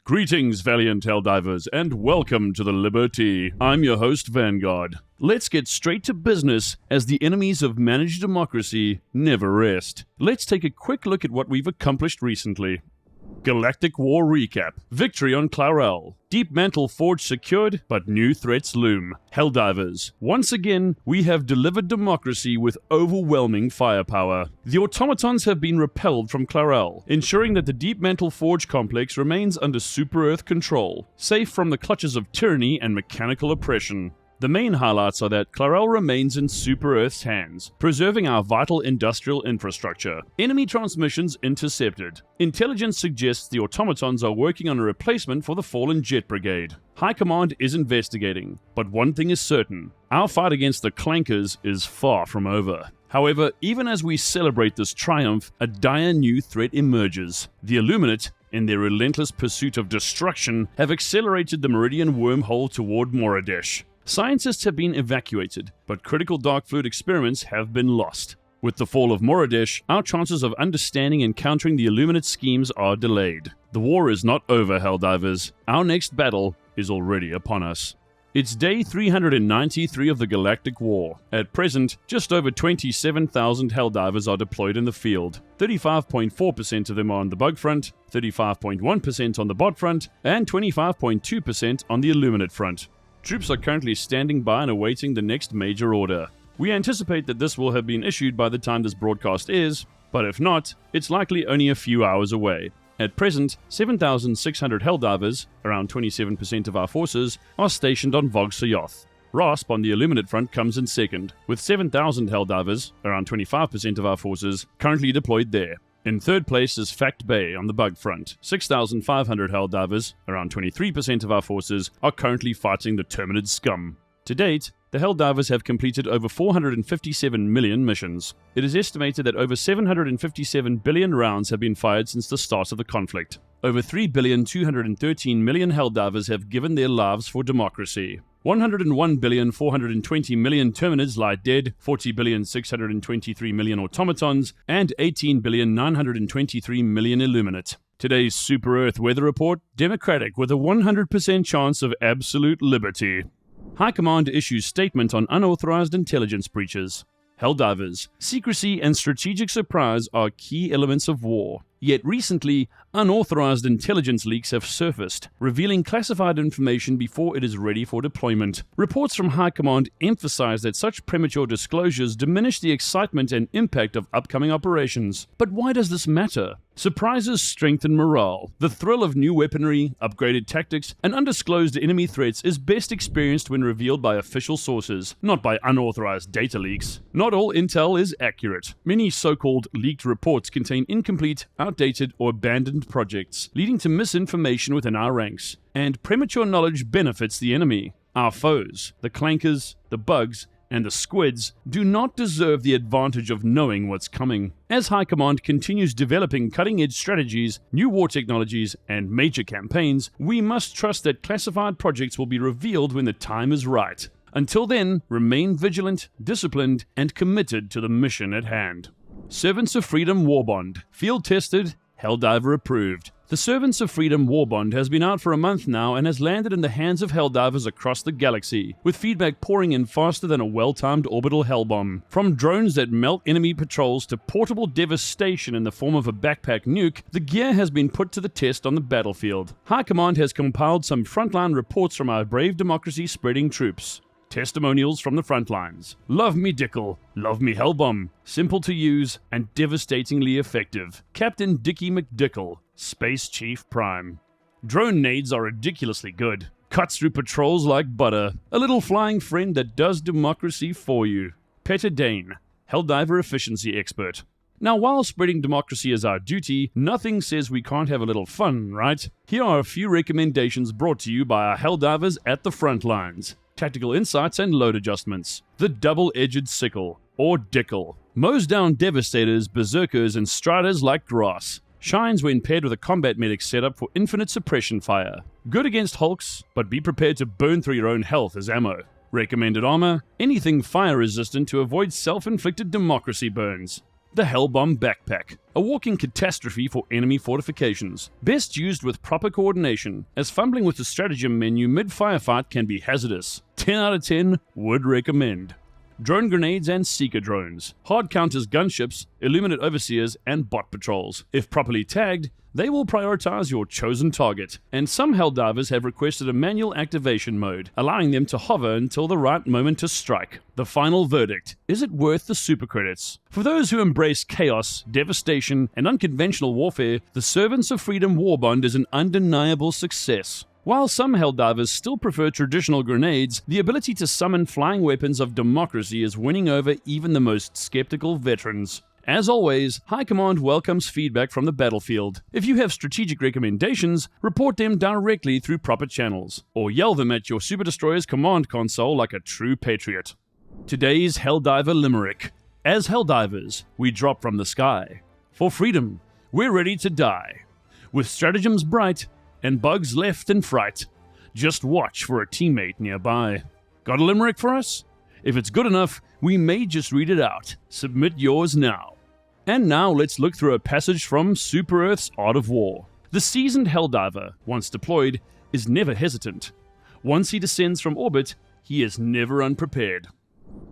Greetings, valiant Helldivers, and welcome to the Liberty. I'm your host, Vanguard. Let's get straight to business, as the enemies of managed democracy never rest. Let's take a quick look at what we've accomplished recently. Galactic War Recap. Victory on Clarel. Deep Mantle Forge secured, but new threats loom. Helldivers. Once again, we have delivered democracy with overwhelming firepower. The automatons have been repelled from Clarel, ensuring that the Deep Mantle Forge complex remains under Super-Earth control, safe from the clutches of tyranny and mechanical oppression. The main highlights are that Clarel remains in Super-Earth's hands, preserving our vital industrial infrastructure. Enemy transmissions intercepted. Intelligence suggests the automatons are working on a replacement for the fallen Jet Brigade. High Command is investigating, but one thing is certain: our fight against the Clankers is far from over. However, even as we celebrate this triumph, a dire new threat emerges. The Illuminate, in their relentless pursuit of destruction, have accelerated the Meridian wormhole toward Moradesh. Scientists have been evacuated, but critical dark fluid experiments have been lost. With the fall of Moradesh, our chances of understanding and countering the Illuminate schemes are delayed. The war is not over, Helldivers. Our next battle is already upon us. It's day 393 of the Galactic War. At present, just over 27,000 Helldivers are deployed in the field. 35.4% of them are on the bug front, 35.1% on the bot front, and 25.2% on the Illuminate front. Troops are currently standing by and awaiting the next major order. We anticipate that this will have been issued by the time this broadcast airs, but if not, it's likely only a few hours away. At present, 7,600 Helldivers, around 27% of our forces, are stationed on Vog Sayoth. RASP on the Illuminate front comes in second, with 7,000 Helldivers, around 25% of our forces, currently deployed there. In third place is Fact Bay on the bug front. 6,500 Helldivers, around 23% of our forces, are currently fighting the Terminid scum. To date, the Helldivers have completed over 457 million missions. It is estimated that over 757 billion rounds have been fired since the start of the conflict. Over 3,213,000,000 Helldivers have given their lives for democracy. 101,420,000,000 Terminids lie dead, 40,623,000,000 automatons, and 18,923,000,000 Illuminate. Today's Super-Earth weather report: Democratic with a 100% chance of absolute liberty. High Command issues statement on unauthorized intelligence breaches. Helldivers. Secrecy and strategic surprise are key elements of war. Yet recently, unauthorized intelligence leaks have surfaced, revealing classified information before it is ready for deployment. Reports from High Command emphasize that such premature disclosures diminish the excitement and impact of upcoming operations. But why does this matter? Surprises strengthen morale. The thrill of new weaponry, upgraded tactics, and undisclosed enemy threats is best experienced when revealed by official sources, not by unauthorized data leaks. Not all intel is accurate. Many so-called leaked reports contain incomplete, outdated, or abandoned projects, leading to misinformation within our ranks. And premature knowledge benefits the enemy. Our foes, the Clankers, the Bugs, and the Squids, do not deserve the advantage of knowing what's coming. As High Command continues developing cutting-edge strategies, new war technologies, and major campaigns, we must trust that classified projects will be revealed when the time is right. Until then, remain vigilant, disciplined, and committed to the mission at hand. Servants of Freedom Warbond. Field tested, Helldiver approved. The Servants of Freedom Warbond has been out for a month now and has landed in the hands of Helldivers across the galaxy, with feedback pouring in faster than a well-timed orbital hellbomb. From drones that melt enemy patrols to portable devastation in the form of a backpack nuke, the gear has been put to the test on the battlefield. High Command has compiled some frontline reports from our brave democracy-spreading troops. Testimonials from the front lines. Love me Dickel, love me Hellbomb. Simple to use and devastatingly effective. Captain Dickie McDickle, Space Chief Prime. Drone nades are ridiculously good. Cuts through patrols like butter. A little flying friend that does democracy for you. Petter Dane, Helldiver efficiency expert. Now, while spreading democracy is our duty, nothing says we can't have a little fun, right? Here are a few recommendations brought to you by our Helldivers at the front lines. Tactical insights and load adjustments. The double-edged sickle, or Dickel. Mows down devastators, berserkers, and striders like grass. Shines when paired with a combat medic setup for infinite suppression fire. Good against hulks, but be prepared to burn through your own health as ammo. Recommended armor: anything fire resistant to avoid self-inflicted democracy burns. The Hellbomb Backpack, a walking catastrophe for enemy fortifications. Best used with proper coordination, as fumbling with the stratagem menu mid-firefight can be hazardous. 10 out of 10 would recommend. Drone grenades and seeker drones. Hard counters gunships, illuminate overseers, and bot patrols. If properly tagged, they will prioritize your chosen target, and some Helldivers have requested a manual activation mode, allowing them to hover until the right moment to strike. The final verdict: is it worth the super credits? For those who embrace chaos, devastation, and unconventional warfare, the Servants of Freedom Warbond is an undeniable success. While some Helldivers still prefer traditional grenades, the ability to summon flying weapons of democracy is winning over even the most skeptical veterans. As always, High Command welcomes feedback from the battlefield. If you have strategic recommendations, report them directly through proper channels, or yell them at your Super Destroyer's command console like a true patriot. Today's Helldiver Limerick. As Helldivers, we drop from the sky. For freedom, we're ready to die. With stratagems bright, and bugs left in fright, just watch for a teammate nearby. Got a limerick for us? If it's good enough, we may just read it out. Submit yours now. And now let's look through a passage from Super Earth's Art of War. The seasoned Helldiver, once deployed, is never hesitant. Once he descends from orbit, he is never unprepared.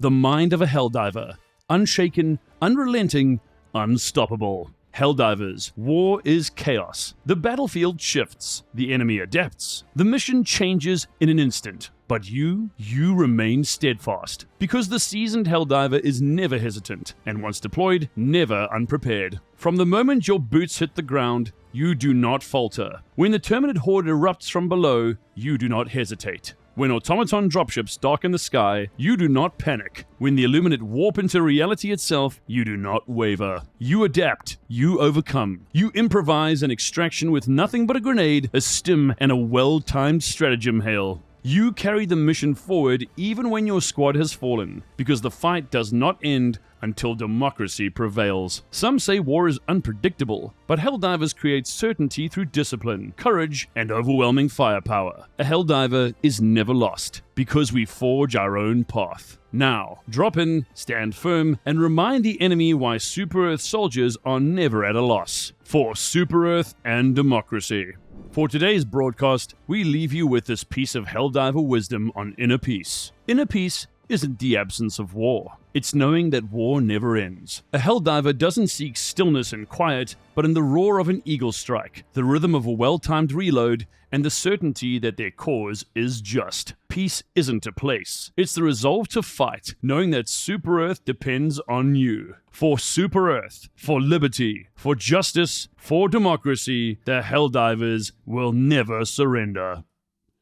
The mind of a Helldiver, unshaken, unrelenting, unstoppable. Helldivers, war is chaos. The battlefield shifts, the enemy adapts, the mission changes in an instant. But you remain steadfast, because the seasoned Helldiver is never hesitant, and once deployed, never unprepared. From the moment your boots hit the ground, you do not falter. When the Terminid Horde erupts from below, you do not hesitate. When automaton dropships darken the sky, you do not panic. When the Illuminate warp into reality itself, you do not waver. You adapt, you overcome. You improvise an extraction with nothing but a grenade, a stim, and a well-timed stratagem hail. You carry the mission forward even when your squad has fallen, because the fight does not end until democracy prevails. Some say war is unpredictable, but Helldivers create certainty through discipline, courage, and overwhelming firepower. A Helldiver is never lost, because we forge our own path. Now, drop in, stand firm, and remind the enemy why Super Earth soldiers are never at a loss. For Super Earth and democracy. For today's broadcast, we leave you with this piece of Helldiver wisdom on inner peace. Inner peace isn't the absence of war. It's knowing that war never ends. A Helldiver doesn't seek stillness and quiet, but in the roar of an eagle strike, the rhythm of a well-timed reload, and the certainty that their cause is just. Peace isn't a place. It's the resolve to fight, knowing that Super Earth depends on you. For Super Earth, for liberty, for justice, for democracy, the Helldivers will never surrender.